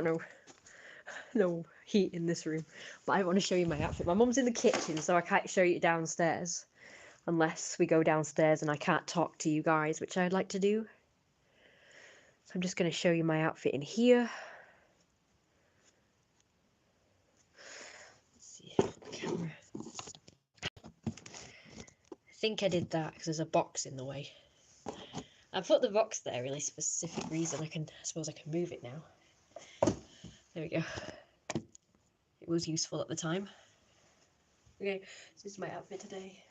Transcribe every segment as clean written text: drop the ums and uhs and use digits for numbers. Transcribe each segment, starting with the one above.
no, no heat in this room, but I want to show you my outfit. My mum's in the kitchen, so I can't show you downstairs unless we go downstairs and I can't talk to you guys, which I'd like to do. So I'm just going to show you my outfit in here. Let's see, the camera. I think I did that because there's a box in the way. I put the box there really specific reason. I suppose I can move it now. There we go. It was useful at the time. Okay, so this is my outfit today.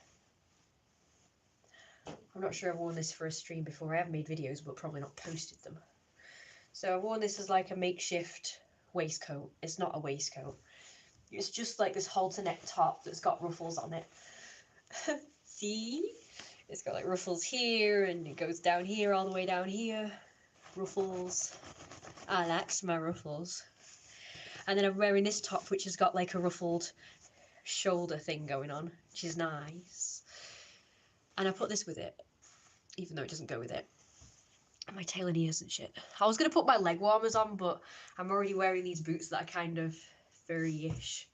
I'm not sure I've worn this for a stream before. I have made videos, but probably not posted them. So I've worn this as like a makeshift waistcoat. It's not a waistcoat. It's just like this halter neck top that's got ruffles on it. See? It's got like ruffles here, and it goes down here, all the way down here. Ruffles. I like my ruffles. And then I'm wearing this top, which has got like a ruffled shoulder thing going on, which is nice. And I put this with it, even though it doesn't go with it. And my tail and ears and shit. I was going to put my leg warmers on, but I'm already wearing these boots that are kind of furry-ish.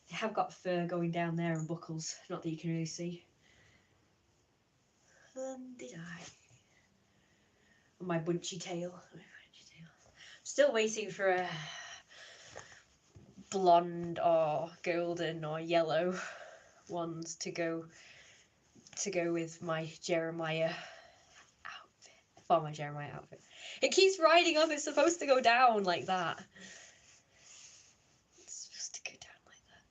They have got fur going down there and buckles, not that you can really see. Did I? And my bunchy tail. Still waiting for a blonde or golden or yellow ones to go with my Jeremiah outfit. For my Jeremiah outfit. It keeps riding up, it's supposed to go down like that. It's supposed to go down like that.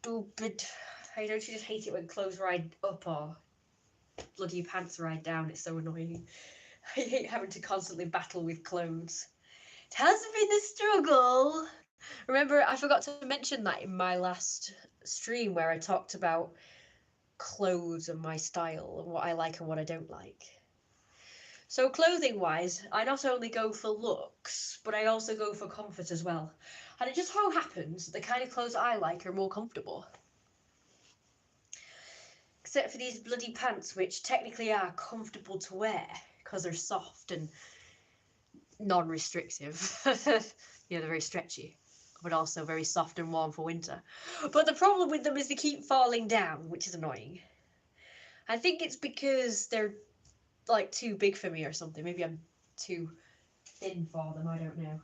Stupid. Hey, don't you just hate it when clothes ride up or bloody pants ride down? It's so annoying. I hate having to constantly battle with clothes. It has been a struggle. Remember, I forgot to mention that in my last stream where I talked about clothes and my style and what I like and what I don't like. So clothing wise, I not only go for looks, but I also go for comfort as well. And it just so happens that the kind of clothes I like are more comfortable. Except for these bloody pants, which technically are comfortable to wear because they're soft and non-restrictive. Yeah, they're very stretchy, but also very soft and warm for winter. But the problem with them is they keep falling down, which is annoying. I think it's because they're like too big for me or something. Maybe I'm too thin for them, I don't know.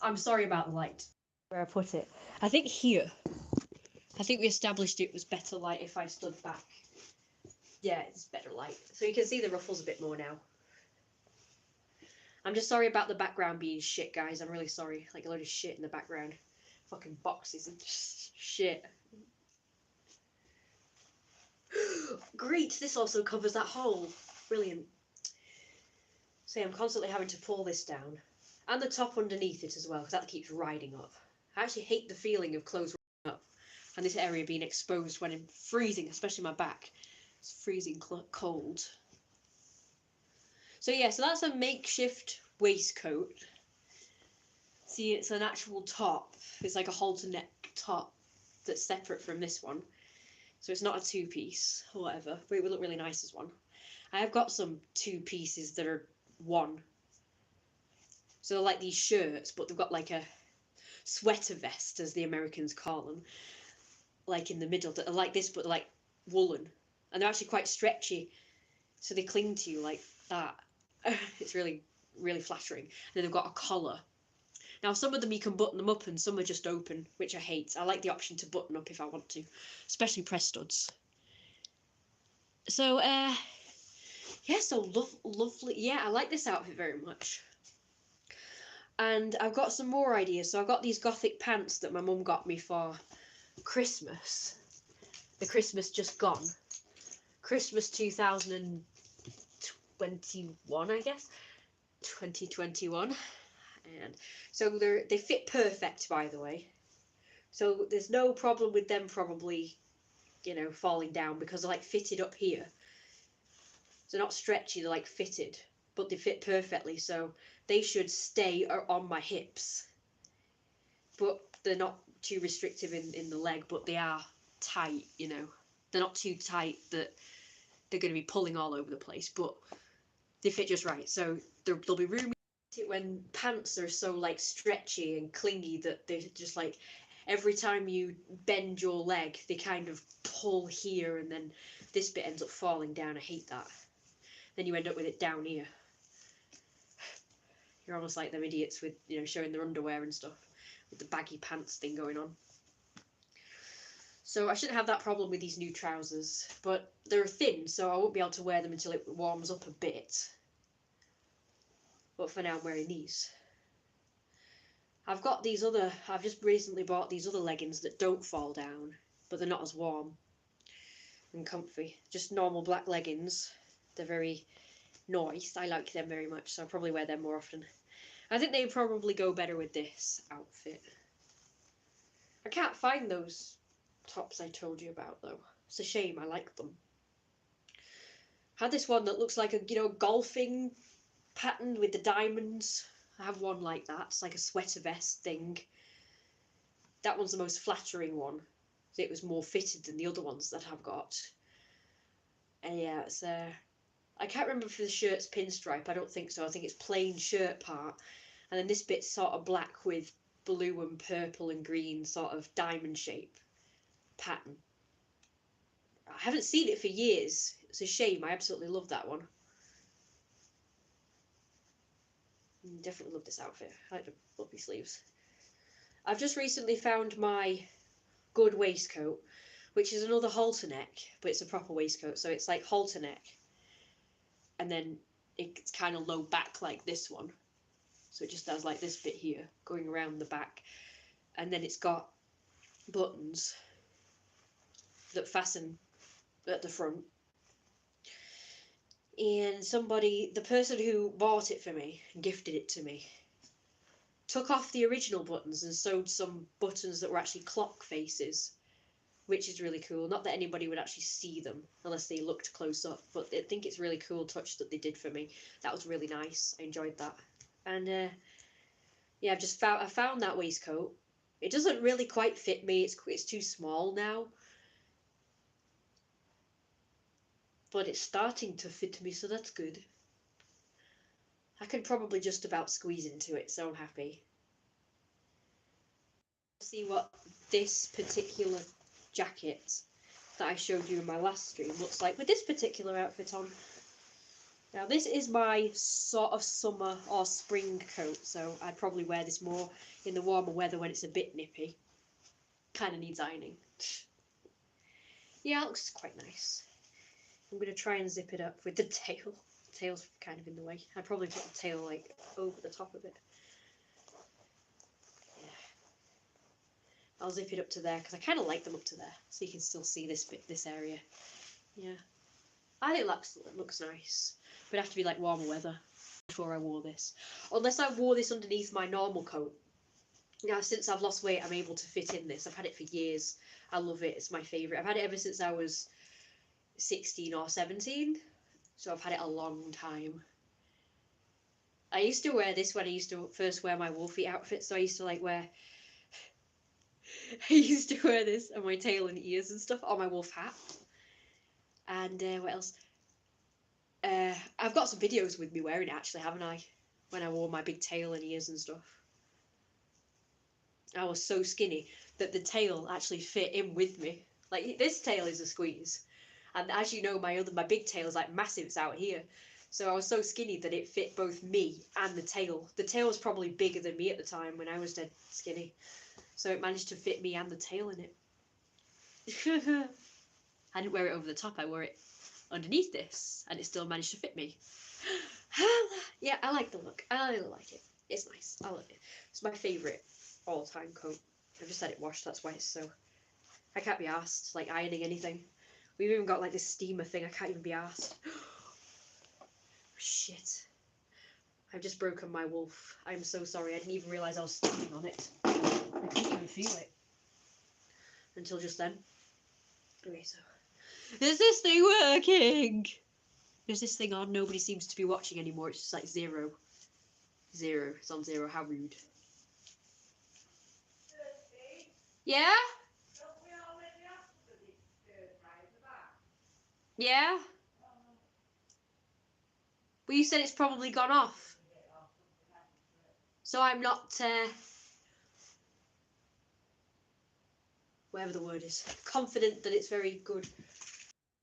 I'm sorry about the light. Where I put it. I think here. I think we established it was better light if I stood back. Yeah, it's better light. So you can see the ruffles a bit more now. I'm just sorry about the background being shit, guys. I'm really sorry. Like a load of shit in the background. Fucking boxes and shit. Great, this also covers that hole. Brilliant. See, I'm constantly having to pull this down. And the top underneath it as well, because that keeps riding up. I actually hate the feeling of clothes riding up. And this area being exposed when I'm freezing, especially my back. It's freezing cold. So yeah, so that's a makeshift waistcoat. See, it's an actual top. It's like a halter neck top that's separate from this one. So it's not a two-piece or whatever, but it would look really nice as one. I have got some two pieces that are one. So they're like these shirts, but they've got like a sweater vest, as the Americans call them. Like in the middle, that are like this, but like woolen. And they're actually quite stretchy. So they cling to you like that. It's really, really flattering. And then they've got a collar. Now, some of them you can button them up and some are just open, which I hate. I like the option to button up if I want to, especially press studs. So, yeah, so lovely. Yeah, I like this outfit very much. And I've got some more ideas. So I've got these gothic pants that my mum got me for Christmas. The Christmas just gone. Christmas 2021, I guess. 2021. And so they fit perfect, by the way. So there's no problem with them probably, you know, falling down because they're like fitted up here. They're not stretchy, they're like fitted, but they fit perfectly. So they should stay on my hips. But they're not too restrictive in the leg, but they are tight, you know. They're not too tight that they're going to be pulling all over the place, but they fit just right. So there'll be roomy when pants are so like stretchy and clingy that they just like every time you bend your leg they kind of pull here and then this bit ends up falling down. I hate that. Then you end up with it down here. You're almost like them idiots with, you know, showing their underwear and stuff with the baggy pants thing going on. So I shouldn't have that problem with these new trousers, but they're thin, so I won't be able to wear them until it warms up a bit. But for now I'm wearing these. I've just recently bought these other leggings that don't fall down, but they're not as warm and comfy. Just normal black leggings. They're very nice. I like them very much, so I'll probably wear them more often. I think they probably go better with this outfit. I can't find those tops I told you about though. It's a shame, I like them. I had this one that looks like a, you know, golfing pattern with the diamonds. I have one like that. It's like a sweater vest thing. That one's the most flattering one. It was more fitted than the other ones that I've got. And yeah, it's I can't remember if the shirt's pinstripe. I don't think so. I think it's plain shirt part. And then this bit's sort of black with blue and purple and green sort of diamond shape pattern. I haven't seen it for years. It's a shame. I absolutely love that one. Definitely love this outfit. I like the fluffy sleeves. I've just recently found my good waistcoat, which is another halter neck, but it's a proper waistcoat. So it's like halter neck, and then it's kind of low back like this one. So it just has like this bit here going around the back, and then it's got buttons that fasten at the front. And the person who bought it for me and gifted it to me, took off the original buttons and sewed some buttons that were actually clock faces, which is really cool. Not that anybody would actually see them unless they looked close up, but I think it's a really cool touch that they did for me. That was really nice. I enjoyed that. And yeah, I found that waistcoat. It doesn't really quite fit me. It's too small now. But it's starting to fit me, so that's good. I could probably just about squeeze into it, so I'm happy. See what this particular jacket that I showed you in my last stream looks like with this particular outfit on. Now this is my sort of summer or spring coat, so I'd probably wear this more in the warmer weather when it's a bit nippy. Kind of needs ironing. Yeah, it looks quite nice. I'm going to try and zip it up with the tail. The tail's kind of in the way. I'd probably put the tail like over the top of it. Yeah. I'll zip it up to there because I kind of like them up to there, so you can still see this bit, this area. Yeah. I think it looks nice. But it'd have to be like warmer weather before I wore this. Unless I wore this underneath my normal coat. Now, since I've lost weight, I'm able to fit in this. I've had it for years. I love it. It's my favourite. I've had it ever since I was 16 or 17. So I've had it a long time. I used to wear this when I used to first wear my Wolfie outfit. So I used to like wear... I used to wear this on my tail and ears and stuff on my wolf hat. And what else? I've got some videos with me wearing it actually, haven't I? When I wore my big tail and ears and stuff. I was so skinny that the tail actually fit in with me. Like, this tail is a squeeze. And as you know, my big tail is like massive, it's out here. So I was so skinny that it fit both me and the tail. The tail was probably bigger than me at the time when I was dead skinny. So it managed to fit me and the tail in it. I didn't wear it over the top, I wore it underneath this, and it still managed to fit me. Yeah, I like the look. I really like it. It's nice. I love it. It's my favourite all-time coat. I've just had it washed, that's why it's so... I can't be arsed, like, ironing anything. We've even got, like, this steamer thing. I can't even be arsed. Shit. I've just broken my wolf. I'm so sorry. I didn't even realise I was standing on it. I couldn't even feel it. Until just then. Okay, so... Is this thing working? Is this thing on? Nobody seems to be watching anymore. It's just like zero. Zero. It's on zero. How rude. Yeah? Yeah? Well, you said it's probably gone off. So I'm not, whatever the word is, confident that it's very good.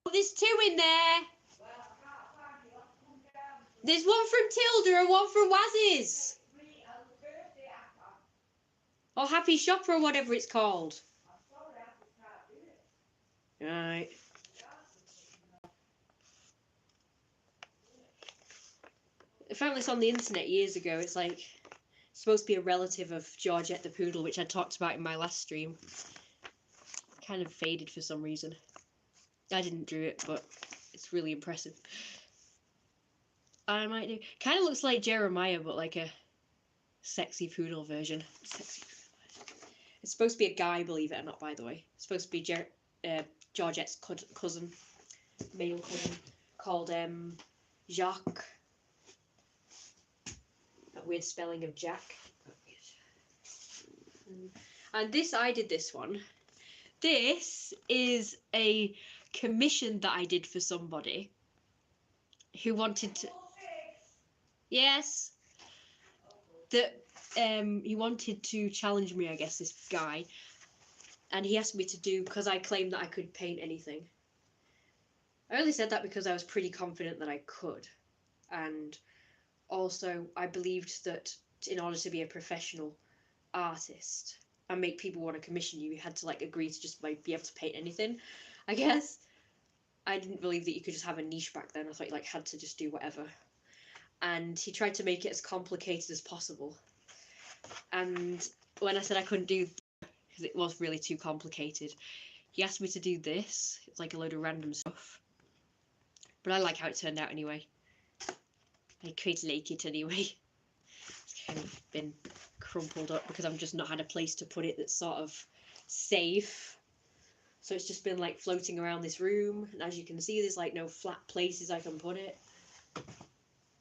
Oh, there's 2 in there. There's one from Tilda and one from Waz's. Or Happy Shopper or whatever it's called. Right. I found this on the internet years ago. It's like supposed to be a relative of Georgette the Poodle, which I talked about in my last stream. Kind of faded for some reason. I didn't draw it, but it's really impressive. I might do. Kind of looks like Jeremiah, but like a sexy poodle version. Sexy poodle. It's supposed to be a guy, believe it or not, by the way. It's supposed to be Georgette's cousin, male cousin, called Jacques. That weird spelling of Jack. And this, I did this one. This is a commission that I did for somebody who wanted to. Yes. That he wanted to challenge me, I guess, this guy. And he asked me to do, because I claimed that I could paint anything. I only said that because I was pretty confident that I could. And also, I believed that in order to be a professional artist and make people want to commission you, you had to like agree to just like be able to paint anything, I guess. I didn't believe that you could just have a niche back then. I thought you like had to just do whatever. And he tried to make it as complicated as possible. And when I said I couldn't do, because it was really too complicated, he asked me to do this. It's like a load of random stuff. But I like how it turned out anyway. I created it anyway. It's kind of been crumpled up because I've just not had a place to put it that's sort of safe. So it's just been like floating around this room. And as you can see, there's like no flat places I can put it.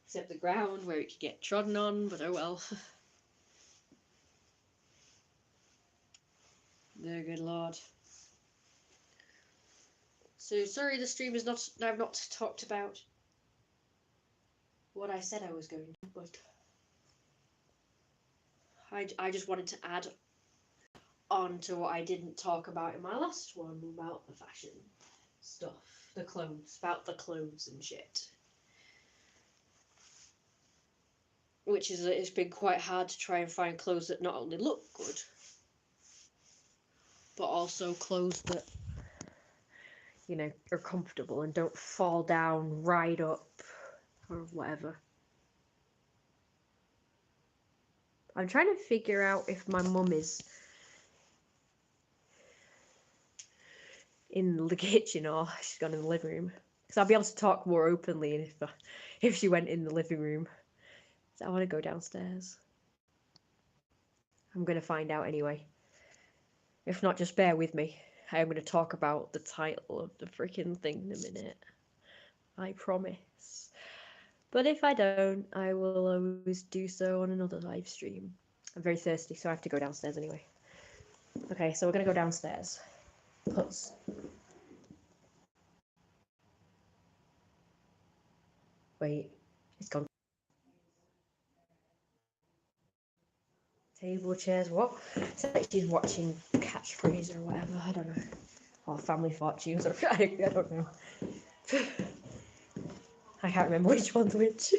Except the ground where it could get trodden on, but oh well. No, good lord. So sorry the stream is not, I've not talked about what I said I was going to, but I just wanted to add on to what I didn't talk about in my last one about the fashion stuff, the clothes, about the clothes and shit. Which is, it's been quite hard to try and find clothes that not only look good, but also clothes that, you know, are comfortable and don't fall down, ride up, or whatever. I'm trying to figure out if my mum is in the kitchen or she's gone in the living room. Because I'll be able to talk more openly if she went in the living room. So I want to go downstairs. I'm going to find out anyway. If not, just bear with me. I am going to talk about the title of the freaking thing in a minute. I promise. But if I don't, I will always do so on another live stream. I'm very thirsty, so I have to go downstairs anyway. Okay, so we're going to go downstairs. Wait, it's gone. Table, chairs, what? It's like she's watching Catchphrase or whatever, I don't know. Or Family Fortunes, or I don't know. I can't remember which one's which.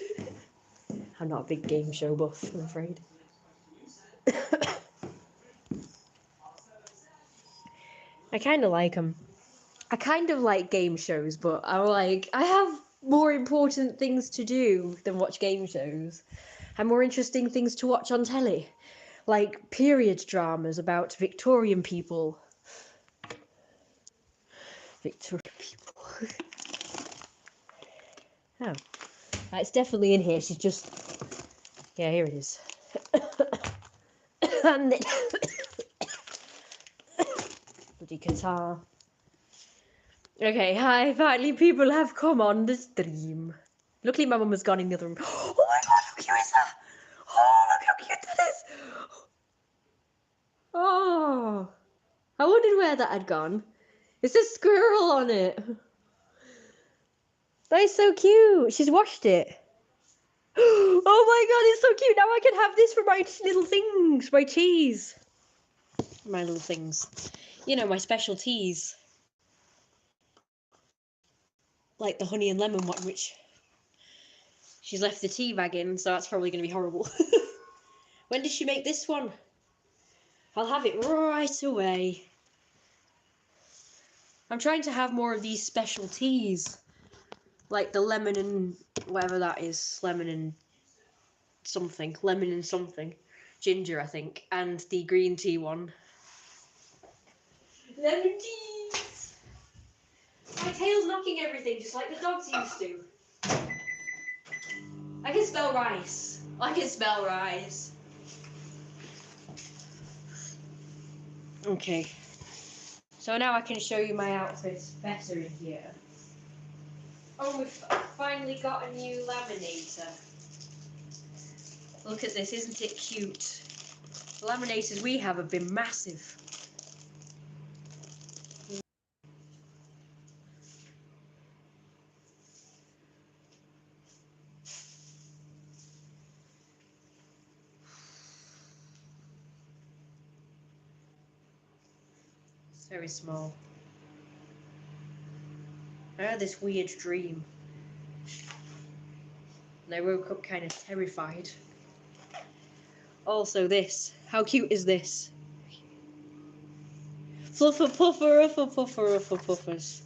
I'm not a big game show buff, I'm afraid. I kind of like them. I kind of like game shows, but I have more important things to do than watch game shows. I have more interesting things to watch on telly. Like period dramas about Victorian people. Victorian people. Oh. It's definitely in here. She's just... Yeah, here it is. And it... Bloody guitar. Okay, hi, finally people have come on the stream. Luckily my mum has gone in the other room. Oh my god, how cute is that? Oh, look how cute that is. Oh, I wondered where that had gone. It's a squirrel on it. That is so cute. She's washed it. Oh Oh my god, it's so cute. Now I can have this for my little things, my teas. My little things. You know, my special teas. Like the honey and lemon one, which she's left the tea bag in, so that's probably going to be horrible. When did she make this one? I'll have it right away. I'm trying to have more of these special teas. Like the lemon and whatever that is. Lemon and something. Lemon and something. Ginger, I think. And the green tea one. Lemon teas! My tail's knocking everything, just like the dogs used to. I can smell rice. I can smell rice. Okay. So now I can show you my outfits better in here. Oh, we've finally got a new laminator. Look at this, isn't it cute? The laminators we have been massive. It's very small. I had this weird dream. And I woke up kind of terrified. Also this. How cute is this? Fluffer puffer uffer puffer uffer puffers.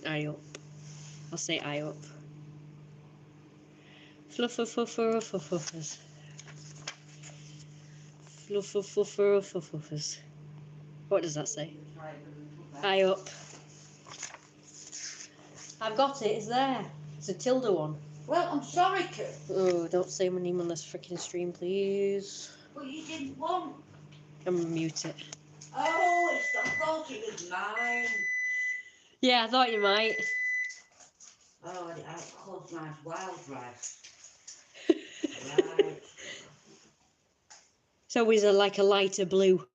Eye up. I'll say eye up. Fluffer puffer uffer puffers. Fluffer puffer uffer puffers. What does that say? Eye up. I've got it, it's there. It's a tilde one. Well, I'm sorry, Kurt. Oh, don't say my name on this freaking stream, please. But you didn't want. I'm gonna mute it. Oh, I thought it was mine. Yeah, I thought you might. Oh, I called mine wild rice. Right. It's always like a lighter blue.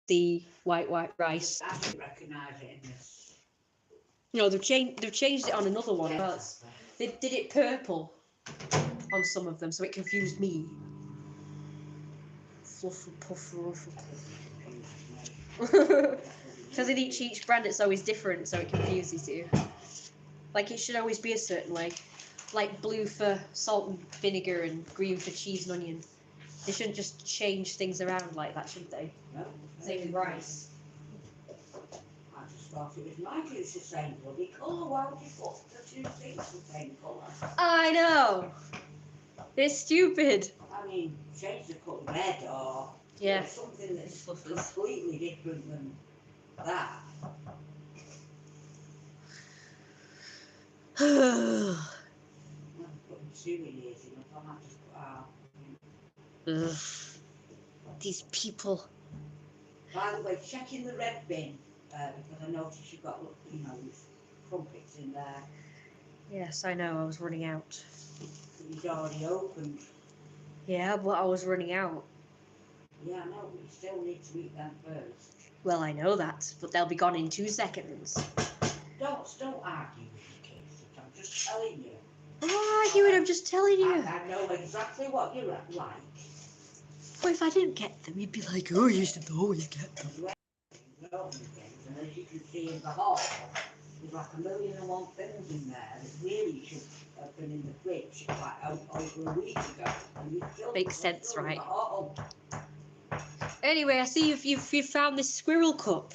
The white rice. I didn't recognise it in this. No, they've changed it on another one. Yes. They did it purple on some of them, so it confused me. Fluffy puffer. Because in each brand it's always different, so it confuses you. Like it should always be a certain way. Like blue for salt and vinegar and green for cheese and onion. They shouldn't just change things around like that, should they? No. Same with rice. I just thought it was mine. It's the same bloody colour. Why would you put the two things the same colour? I know. It's stupid. I mean, change the colour red or something that's completely different than that. I'm putting 2 years in. I might just put out. Ugh. These people. By the way, check in the red bin because I noticed you've got, these crumpets in there Yes, I know. I was running out. that you'd already opened. Yeah, but I was running out. Yeah, I know, but you still need to eat them first. Well, I know that, but they'll be gone in 2 seconds. Don't argue with your kids. I'm just telling you. I'm not arguing. I'm just telling you. I know exactly what you're like. Well, if I didn't get them, you'd be like, oh, you should always get them. And as you can see in the hall, there's like 1,000,001 things in there that really should have been in the fridge like over a week ago. And you still Makes sense, right? Oh. Anyway, I see you've found this squirrel cup.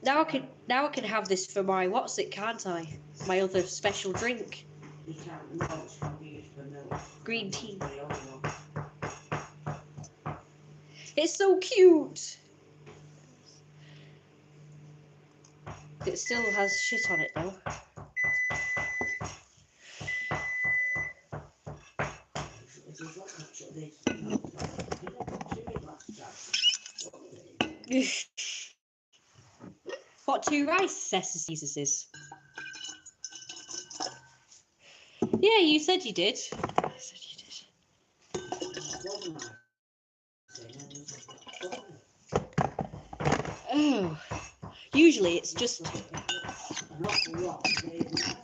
Now I can have this for my what's it, can't I? My other special drink. You can't know it's going to be used for milk. Green tea. It's so cute. It still has shit on it though. What 2 rice cesses? Yeah, you said you did. Oh, usually it's just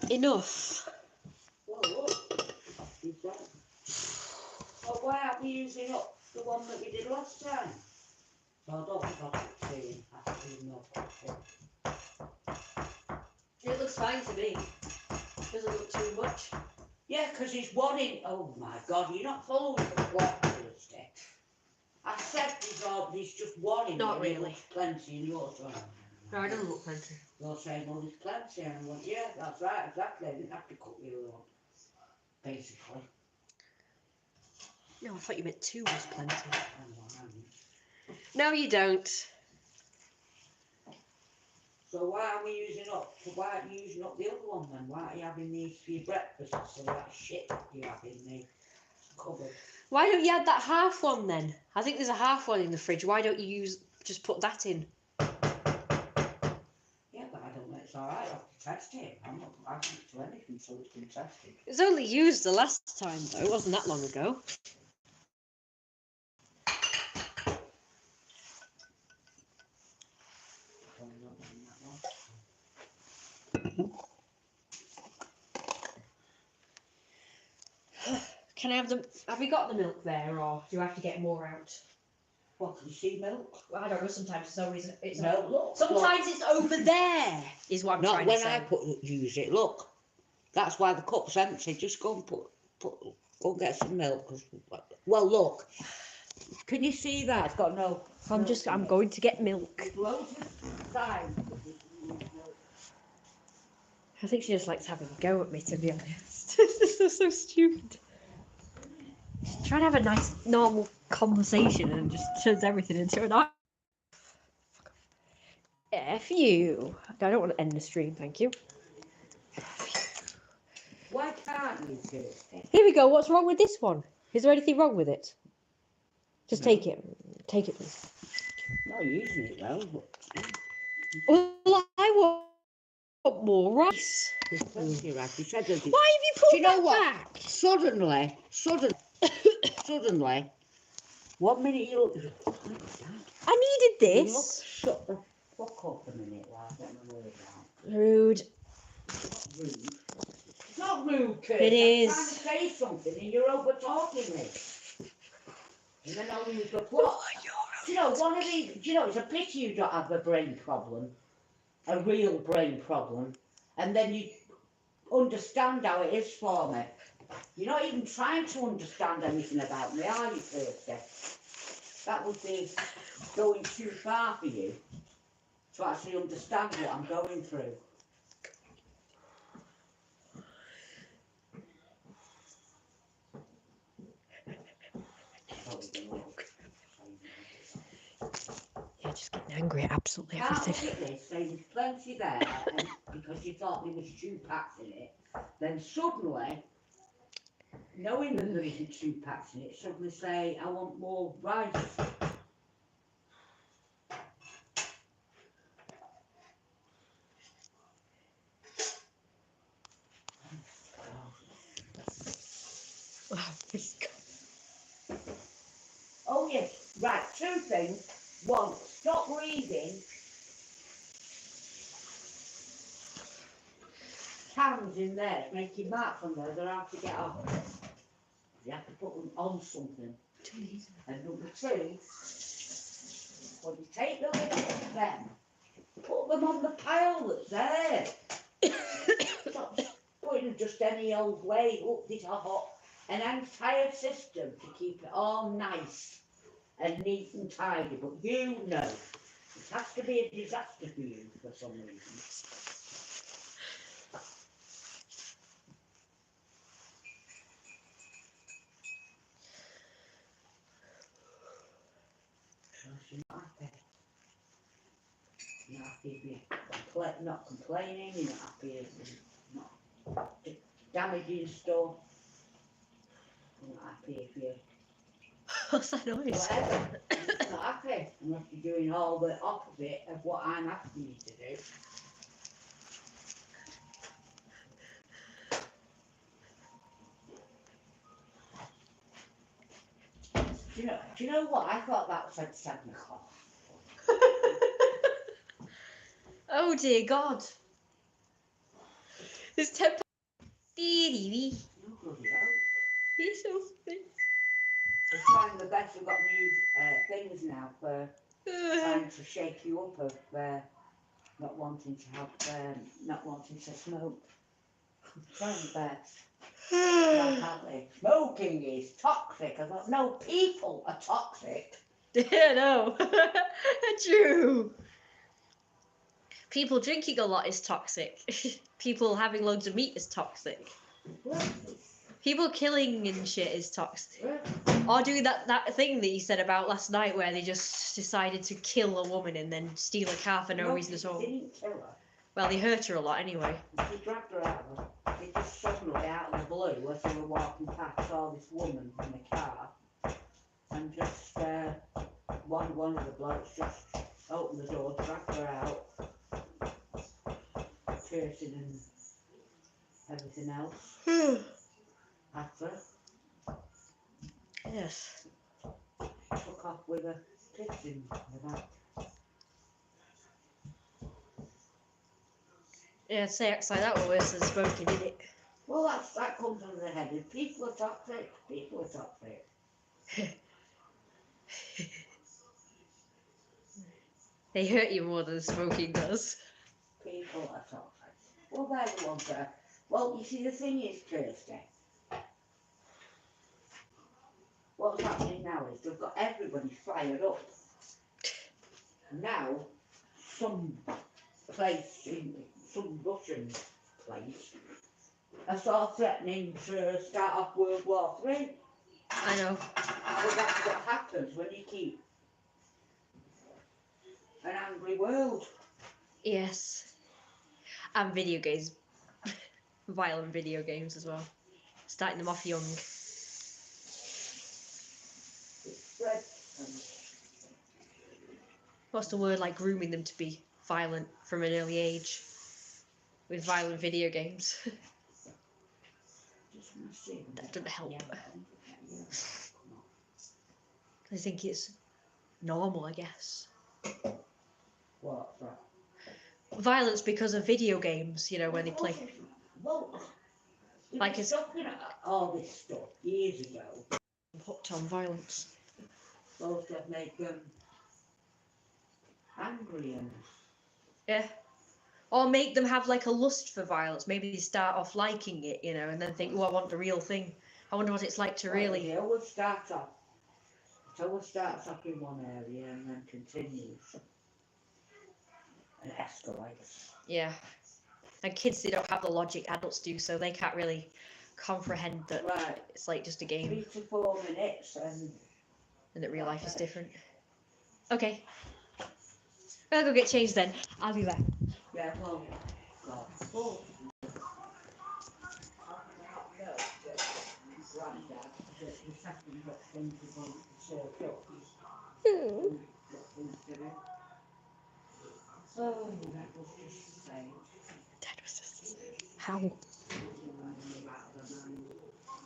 enough. aren't we using up the one that we did last time? So I don't think I'll put 2 in. I think we'll put 1. It looks fine to me. Doesn't look too much. Yeah, because he's 1 in. Oh my God, you're not following the plot, Thursday. I said there's just 1 in. Not there, really. Plenty in yours, right? No, it doesn't look plenty. You're saying, well, there's plenty. And I went, yeah, that's right, exactly. I didn't have to cut the other one, basically. No, I thought you meant 2 was plenty. I know. No, you don't. So why aren't you using up the other one then? Why are you having these for your breakfast instead of that shit you have in the cupboard? Why don't you add that half one then? I think there's a half one in the fridge. Why don't you just put that in? Yeah, but I don't know, it's alright, I have to test it. I'm not adding it to anything until it's been tested. It was only used the last time though. It wasn't that long ago. Can I have the? Have we got the milk there, or do I have to get more out? What, can you see milk? Well, I don't know. Sometimes it's always it's. No, look. Sometimes it's over there. Is what I'm Not trying when to say. I use it, look. That's why the cup's empty. Just go and go and get some milk. Well, look. Can you see that? It's got no. I'm going to get milk. There's loads of time. I think she just likes having a go at me, to be honest. This is so stupid. She's trying to have a nice, normal conversation and just turns everything into an art. F you. I don't want to end the stream, thank you. Why can't you do it? Here we go. What's wrong with this one? Is there anything wrong with it? Just take it. Take it, please. Not using it though. But... Well, I want more rice. There's plenty of rice. You said there's... Why have you put Do you know that what? back? Suddenly, 1 minute you look... I needed You look, this. shut the fuck up a minute while I get my word out. Rude. Not rude. It's not rude, Kurt. It is. I'm trying to say something and you're over talking me. And then I'll use the plot. Do you know, it's a pity you don't have a brain problem. A real brain problem. And then you understand how it is for me. You're not even trying to understand anything about me, are you, Thursday? That would be going too far for you to actually understand what I'm going through. You're just getting angry at absolutely Can't everything. look at this, say there's plenty there, and because you thought there was 2 packs in it, then suddenly, knowing that there isn't 2 packs in it, suddenly say, I want more rice. Oh yes, right, 2 things. 1, stop reading cans in there, making marks on there, they're hard to get off. You have to put them on something. And number 2, when you take the lid off them, put them on the pile that's there. Stop putting just any old way. Look, these are hot. An entire system to keep it all nice and neat and tidy, but you know, it has to be a disaster for you for some reason. You're not happy. You're not happy if you're not complaining, you're not happy if you're not damaging stuff. You're not happy if you're What's that noise? whatever. You're not happy unless you're doing all the opposite of what I'm asking you to do. Do you know what? I thought that was at 7 o'clock. Oh dear God. It's 10 past. You bloody hell. He's so funny. It's trying the best. We've got new things now for trying to shake you up of not wanting to have, not wanting to smoke. I'm trying the best. Apparently, smoking is toxic. I thought, no, people are toxic. Yeah, no. True. People drinking a lot is toxic. People having loads of meat is toxic. People killing and shit is toxic. Or doing that thing that you said about last night where they just decided to kill a woman and then steal a car for no reason at all. They didn't kill her. Well, they hurt her a lot anyway. They dragged her out of the... They just suddenly, out of the blue, as they were walking past, saw this woman in a car. And just, one of the blokes just opened the door, dragged her out. Cursing and everything else. After. Yes. Took off with her tits in the back. Yeah, sex like that were worse than smoking, didn't it? Well, that comes under the head. If people are toxic, people are toxic. They hurt you more than smoking does. People are toxic. Well, they're the ones that are... Well, you see, the thing is, Kirsty, what's happening now is they've got everybody fired up. Now, some place, in some Russian place, are sort of threatening to start off World War III. I know. But that's what happens when you keep an angry world. Yes. And video games. Violent video games as well. Starting them off young. It spreads. What's the word, like grooming them to be violent from an early age? With violent video games. That doesn't help. I think it's normal, I guess. What's that? Violence because of video games, you know, when they play. Well, Like it's talking about all this stuff years ago. hooked on violence. Those that make them angry and... Yeah. Or make them have like a lust for violence. Maybe they start off liking it, you know, and then think, oh, I want the real thing. I wonder what it's like to really... It always starts off. It always starts off in one area and then continues. And escalates. Yeah. And kids, they don't have the logic adults do, so they can't really comprehend that it's like just a game. 3 to 4 minutes and that real life is different. Okay. I'll go get changed then. I'll be back. yeah, well, God. Oh. Oh, that was just the same. Dad was just the same. How?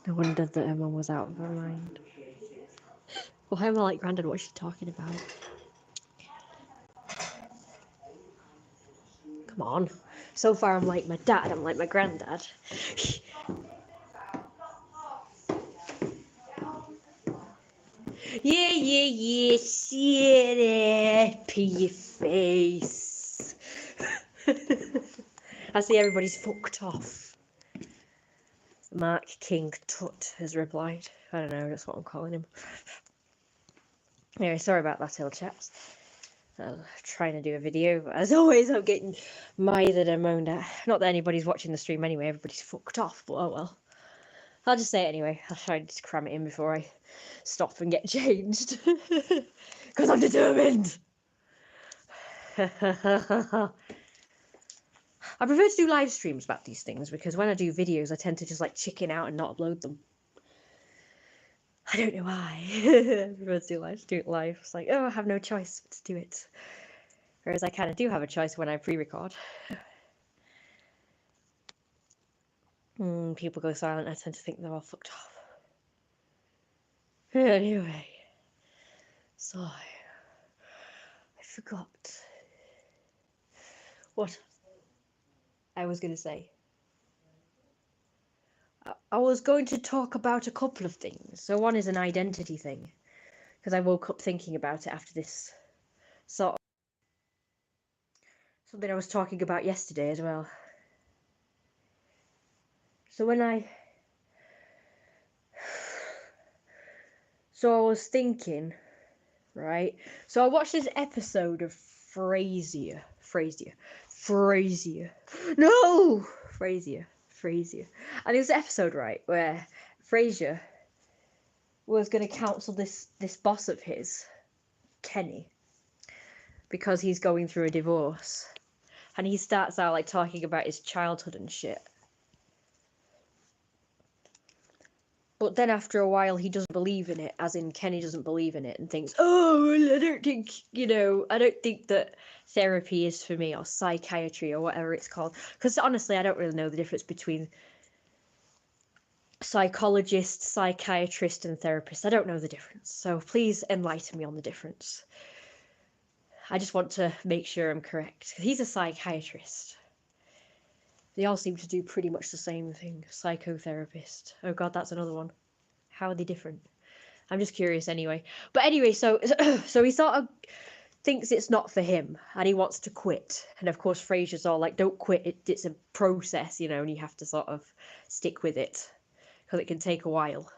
No wonder that her mum was out of her mind. Why am I like, Grandad, what's she talking about? Come on. So far I'm like my dad, I'm like my granddad. Yeah, sit it, pee your face. I see everybody's fucked off. Mark King Tut has replied. I don't know, that's what I'm calling him. Anyway, sorry about that, ill chaps. I'm trying to do a video, but as always, I'm getting mithered and moaned at. Not that anybody's watching the stream anyway, everybody's fucked off, but oh well. I'll just say it anyway. I'll try to just cram it in before I stop and get changed. Because I'm determined! I prefer to do live streams about these things, because when I do videos, I tend to just like chicken out and not upload them. I don't know why. I prefer to do it live. It's like, oh, I have no choice but to do it. Whereas I kind of do have a choice when I pre-record. People go silent, I tend to think they're all fucked off. Anyway. So, I forgot what I was going to say. I was going to talk about a couple of things. So one is an identity thing, because I woke up thinking about it after this sort of something I was talking about yesterday as well. So so I was thinking, right? So I watched this episode of Frasier. No! Frasier. And it was an episode, right, where Frasier was going to counsel this boss of his, Kenny, because he's going through a divorce. And he starts out like talking about his childhood and shit. But then after a while, he doesn't believe in it, as in Kenny doesn't believe in it and thinks, oh, well, I don't think that therapy is for me, or psychiatry, or whatever it's called. Because honestly, I don't really know the difference between psychologist, psychiatrist, and therapist. I don't know the difference. So please enlighten me on the difference. I just want to make sure I'm correct. He's a psychiatrist. They all seem to do pretty much the same thing. Psychotherapist. Oh god, that's another one. How are they different? I'm just curious anyway. But anyway, so he sort of thinks it's not for him and he wants to quit. And of course Frasier's all like, don't quit, it's a process, and you have to sort of stick with it because it can take a while.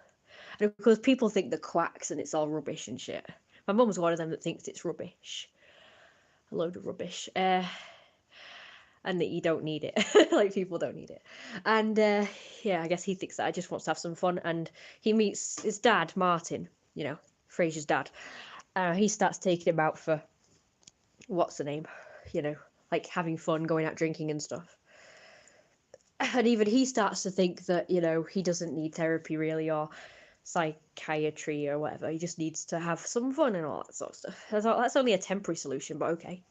And of course people think the quacks and it's all rubbish and shit. My mum's one of them that thinks it's rubbish. A load of rubbish. And that you don't need it. Like, people don't need it. And yeah, I guess he thinks that I just wants to have some fun. And he meets his dad, Martin, Frasier's dad. He starts taking him out for, what's the name? Like having fun, going out drinking and stuff. And even he starts to think that, he doesn't need therapy really, or psychiatry or whatever. He just needs to have some fun and all that sort of stuff. That's only a temporary solution, but okay.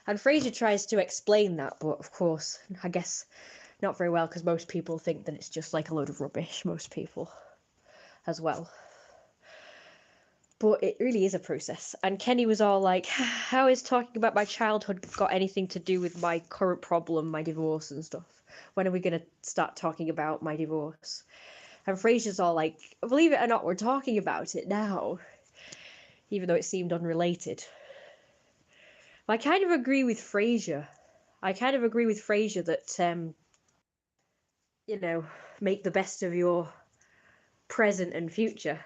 And Frasier tries to explain that, but of course, I guess not very well, because most people think that it's just like a load of rubbish, most people as well. But it really is a process. And Kenny was all like, how is talking about my childhood got anything to do with my current problem, my divorce and stuff? When are we going to start talking about my divorce? And Frasier's all like, believe it or not, we're talking about it now, even though it seemed unrelated. I kind of agree with Frasier. That, make the best of your present and future.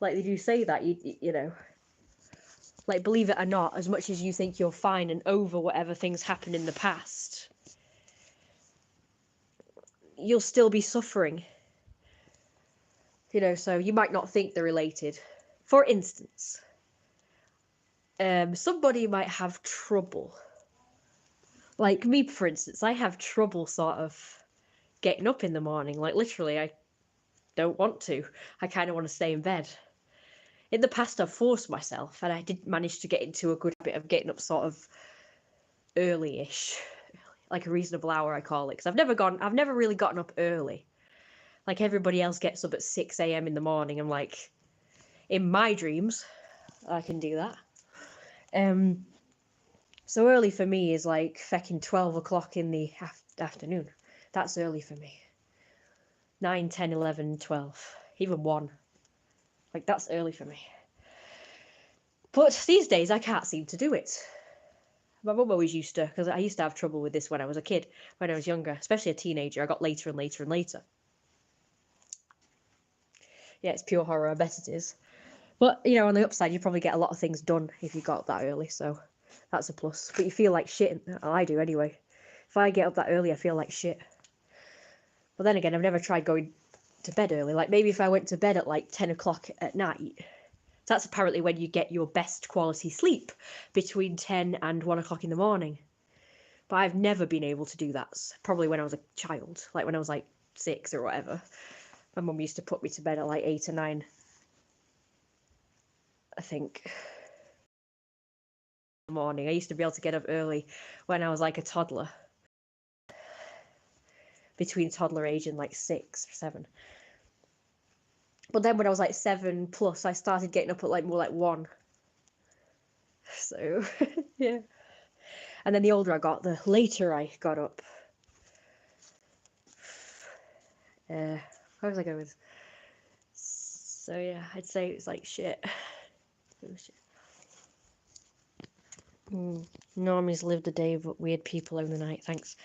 Like, they do say that, like, believe it or not, as much as you think you're fine and over whatever things happened in the past, you'll still be suffering. So you might not think they're related. For instance, somebody might have trouble. Like me, for instance, I have trouble sort of getting up in the morning. Like, literally, I don't want to. I kind of want to stay in bed. In the past, I've forced myself, and I did manage to get into a good bit of getting up sort of early-ish, like a reasonable hour, I call it. Because I've never really gotten up early. Like, everybody else gets up at 6 a.m. in the morning. I'm like, in my dreams, I can do that. So early for me is like fecking 12 o'clock in the afternoon. That's early for me. 9, 10, 11, 12, even 1. Like, that's early for me. But these days, I can't seem to do it. My mum always used to, because I used to have trouble with this when I was a kid, when I was younger, especially a teenager. I got later and later and later. Yeah, it's pure horror, I bet it is. But, on the upside, you probably get a lot of things done if you got up that early, so that's a plus. But you feel like shit. I do anyway. If I get up that early, I feel like shit. But then again, I've never tried going to bed early. Like, maybe if I went to bed at like 10 o'clock at night, that's apparently when you get your best quality sleep, between 10 and 1 o'clock in the morning. But I've never been able to do that. Probably when I was a child, like when I was like 6 or whatever. My mum used to put me to bed at like 8 or 9, I think. In the morning. I used to be able to get up early when I was like a toddler. Between toddler age and like 6 or 7. But then when I was like 7 plus, I started getting up at like more like 1. So, yeah. And then the older I got, the later I got up. Where was I going with? So yeah, I'd say it's like shit. Normies lived a day, but weird people own the night. Thanks.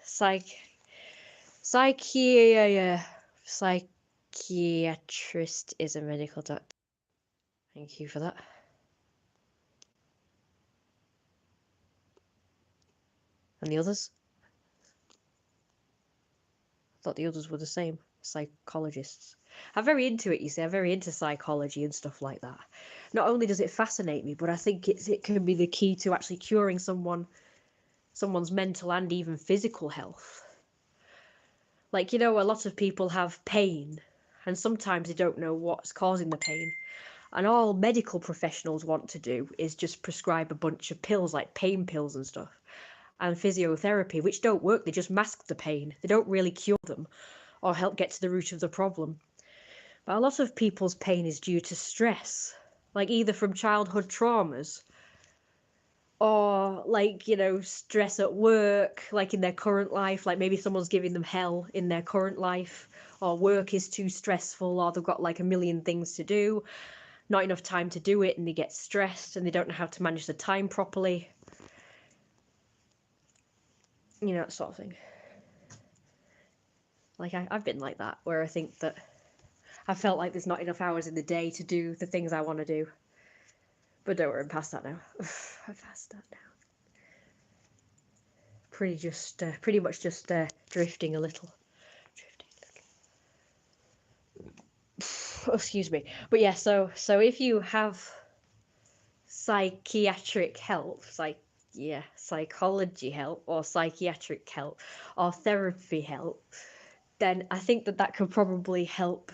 Psychiatrist is a medical doctor. Thank you for that. And the others? I thought the others were the same. Psychologists. I'm very into it, you see. I'm very into psychology and stuff like that. Not only does it fascinate me, but I think it can be the key to actually curing someone's mental and even physical health. Like, you know, a lot of people have pain, and sometimes they don't know what's causing the pain. And all medical professionals want to do is just prescribe a bunch of pills, like pain pills and stuff, and physiotherapy, which don't work. They just mask the pain. They don't really cure them or help get to the root of the problem. But a lot of people's pain is due to stress, like either from childhood traumas or like, you know, stress at work, like in their current life, like maybe someone's giving them hell in their current life, or work is too stressful, or they've got like a million things to do, not enough time to do it, and they get stressed and they don't know how to manage the time properly. You know, that sort of thing. Like I've been like that, where I think that I felt like there's not enough hours in the day to do the things I want to do. But don't worry, I'm past that now. I'm past that now. Pretty much just drifting a little. Excuse me. But yeah, so if you have psychiatric help, psychology help, or psychiatric help, or therapy help, then I think that could probably help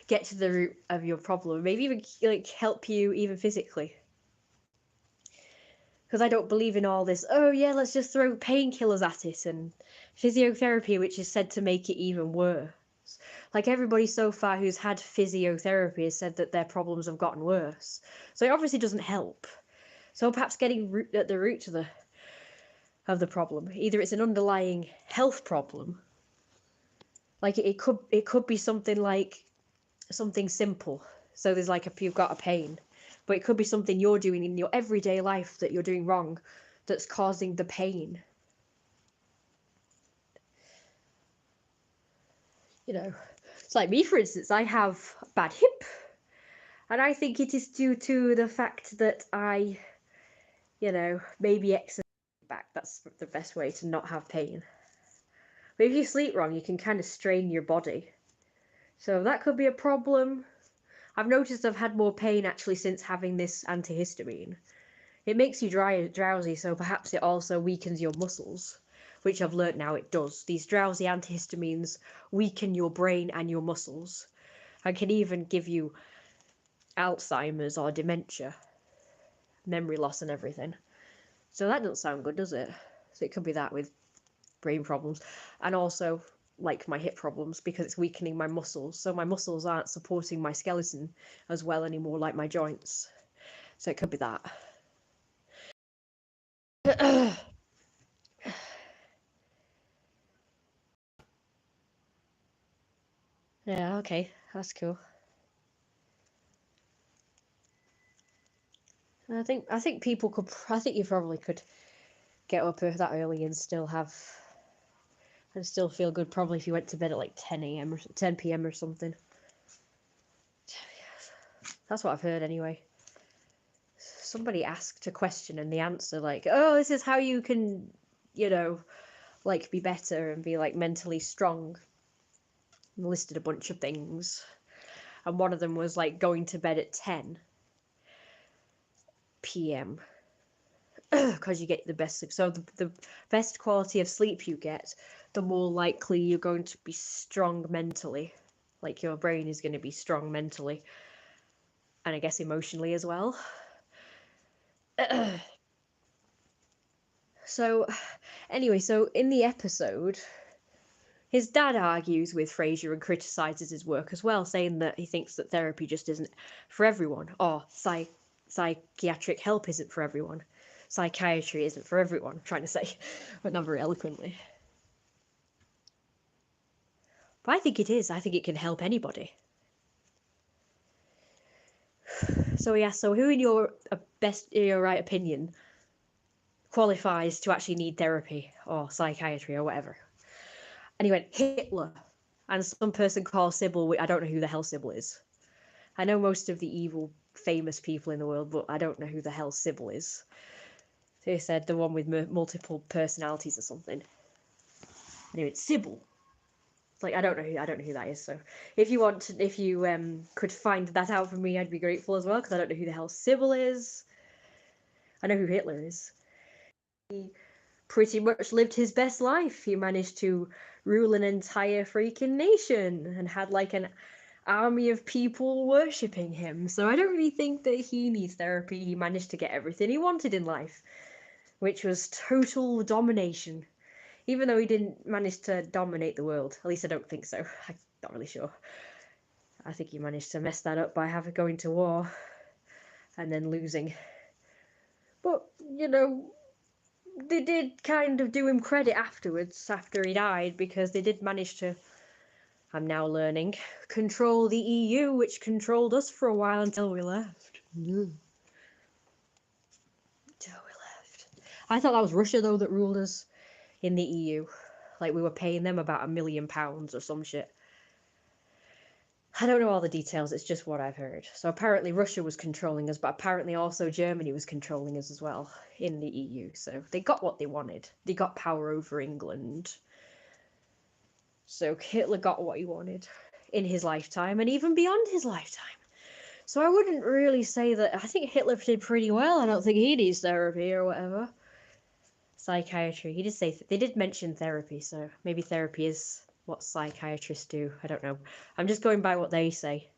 get to the root of your problem. Maybe even like help you even physically. Because I don't believe in all this, oh yeah, let's just throw painkillers at it, and physiotherapy, which is said to make it even worse. Like everybody so far who's had physiotherapy has said that their problems have gotten worse. So it obviously doesn't help. So perhaps getting at the root of the problem. Either it's an underlying health problem. Like it could be something simple. So there's like if you've got a pain, but it could be something you're doing in your everyday life that you're doing wrong that's causing the pain. You know, it's like me, for instance, I have a bad hip, and I think it is due to the fact that I, you know, maybe exercise back. That's the best way to not have pain. But if you sleep wrong, you can kind of strain your body. So that could be a problem. I've noticed I've had more pain actually since having this antihistamine. It makes you drowsy, so perhaps it also weakens your muscles, which I've learnt now it does. These drowsy antihistamines weaken your brain and your muscles, and can even give you Alzheimer's or dementia, memory loss and everything. So that doesn't sound good, does it? So it could be that with brain problems, and also like my hip problems because it's weakening my muscles. So my muscles aren't supporting my skeleton as well anymore, like my joints. So it could be that. Yeah, okay, that's cool. I think people could. I think you probably could get up that early and still feel good. Probably if you went to bed at like 10 a.m. or 10 p.m. or something. That's what I've heard anyway. Somebody asked a question and the answer like, oh, this is how you can, you know, like be better and be like mentally strong. And listed a bunch of things, and one of them was like going to bed at 10 p.m. because you get the best sleep. So the best quality of sleep you get, the more likely you're going to be strong mentally. Like your brain is going to be strong mentally, and I guess emotionally as well. So anyway, so in the episode, his dad argues with Frasier and criticises his work as well, saying that he thinks that therapy just isn't for everyone, or psychiatric help isn't for everyone. Psychiatry isn't for everyone, I'm trying to say, but not very eloquently. But I think it is. I think it can help anybody. So yeah, so who in your right opinion qualifies to actually need therapy or psychiatry or whatever? And he went, Hitler. And some person called Sybil, I don't know who the hell Sybil is. I know most of the evil, famous people in the world, but I don't know who the hell Sybil is. So he said the one with multiple personalities or something. Anyway, it's Sybil. It's like I don't know who that is. So if you could find that out for me, I'd be grateful as well, because I don't know who the hell Sybil is. I know who Hitler is. He pretty much lived his best life. He managed to rule an entire freaking nation and had like an army of people worshipping him. So I don't really think that he needs therapy. He managed to get everything he wanted in life, which was total domination. Even though he didn't manage to dominate the world. At least I don't think so. I'm not really sure. I think he managed to mess that up by going to war and then losing. But, you know, they did kind of do him credit afterwards, after he died, because they did manage to, I'm now learning, control the EU, which controlled us for a while until we left. Until we left. I thought that was Russia, though, that ruled us in the EU. Like, we were paying them about £1 million or some shit. I don't know all the details, it's just what I've heard. So apparently Russia was controlling us, but apparently also Germany was controlling us as well in the EU. So they got what they wanted. They got power over England. So Hitler got what he wanted in his lifetime and even beyond his lifetime. So I wouldn't really say that. I think Hitler did pretty well. I don't think he needs therapy or whatever. Psychiatry. He did say they did mention therapy, so maybe therapy is what psychiatrists do. I don't know. I'm just going by what they say.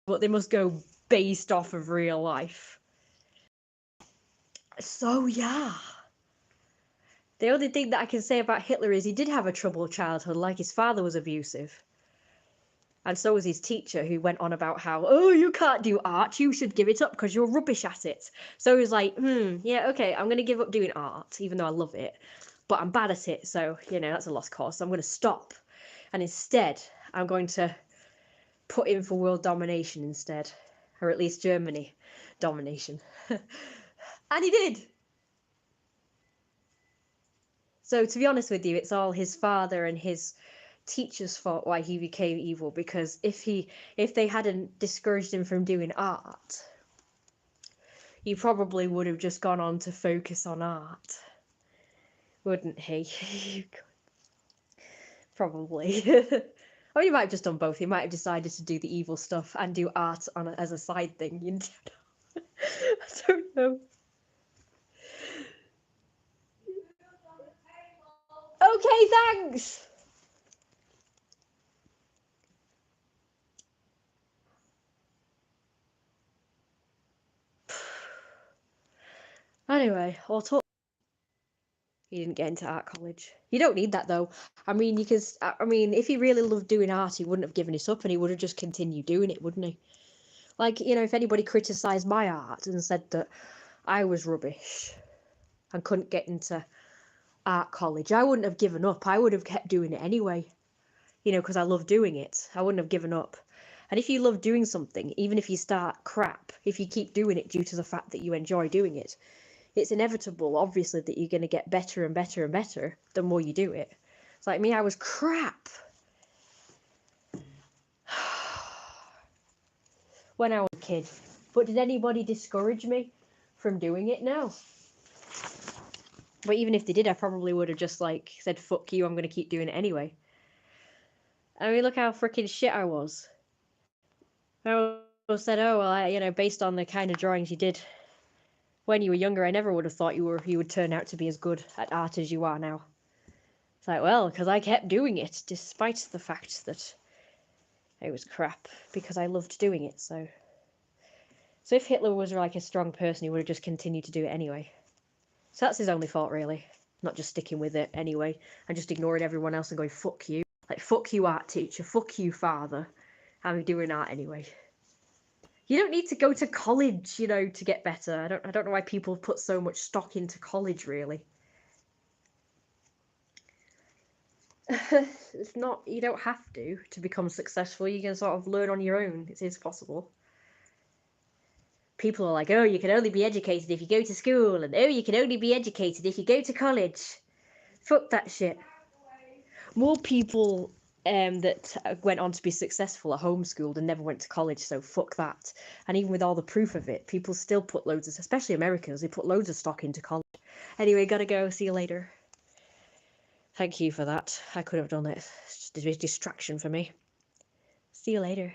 But they must go based off of real life. So yeah. The only thing that I can say about Hitler is he did have a troubled childhood, like his father was abusive. And so was his teacher, who went on about how, oh, you can't do art, you should give it up because you're rubbish at it. So he was like, yeah, okay, I'm going to give up doing art, even though I love it. But I'm bad at it, so, you know, that's a lost cause. So I'm going to stop. And instead, I'm going to put in for world domination instead. Or at least Germany domination. And he did. So to be honest with you, it's all his father and his teacher's fault why he became evil, because if they hadn't discouraged him from doing art, he probably would have just gone on to focus on art, wouldn't he? Probably. Or he might have just done both. He might have decided to do the evil stuff and do art as a side thing. You know? I don't know. Okay, thanks. Anyway, I'll talk. He didn't get into art college. You don't need that though. I mean, if he really loved doing art, he wouldn't have given it up and he would have just continued doing it, wouldn't he? Like, you know, if anybody criticised my art and said that I was rubbish and couldn't get into art college, I wouldn't have given up. I would have kept doing it anyway, you know, because I love doing it. I wouldn't have given up. And if you love doing something, even if you start crap, if you keep doing it due to the fact that you enjoy doing it, it's inevitable, obviously, that you're going to get better and better and better the more you do it. It's like me, I was crap when I was a kid. But did anybody discourage me from doing it? No. But even if they did, I probably would have just like said, fuck you, I'm going to keep doing it anyway. I mean, look how freaking shit I was. I said, oh, well, based on the kind of drawings you did when you were younger, I never would have thought you would turn out to be as good at art as you are now. It's like, well, because I kept doing it, despite the fact that it was crap, because I loved doing it, so if Hitler was like a strong person, he would have just continued to do it anyway. So that's his only fault, really. Not just sticking with it anyway, and just ignoring everyone else and going, fuck you. Like, fuck you, art teacher, fuck you, father. I'm doing art anyway. You don't need to go to college, you know, to get better. I don't know why people put so much stock into college, really. It's not, you don't have to become successful. You can sort of learn on your own. It is possible. People are like, oh, you can only be educated if you go to school, and oh, you can only be educated if you go to college. Fuck that shit. More people that went on to be successful are homeschooled and never went to college, so fuck that. And even with all the proof of it, people still put loads of, especially Americans, they put loads of stock into college. Anyway, gotta go. See you later. Thank you for that. I could have done it. It's just a distraction for me. See you later.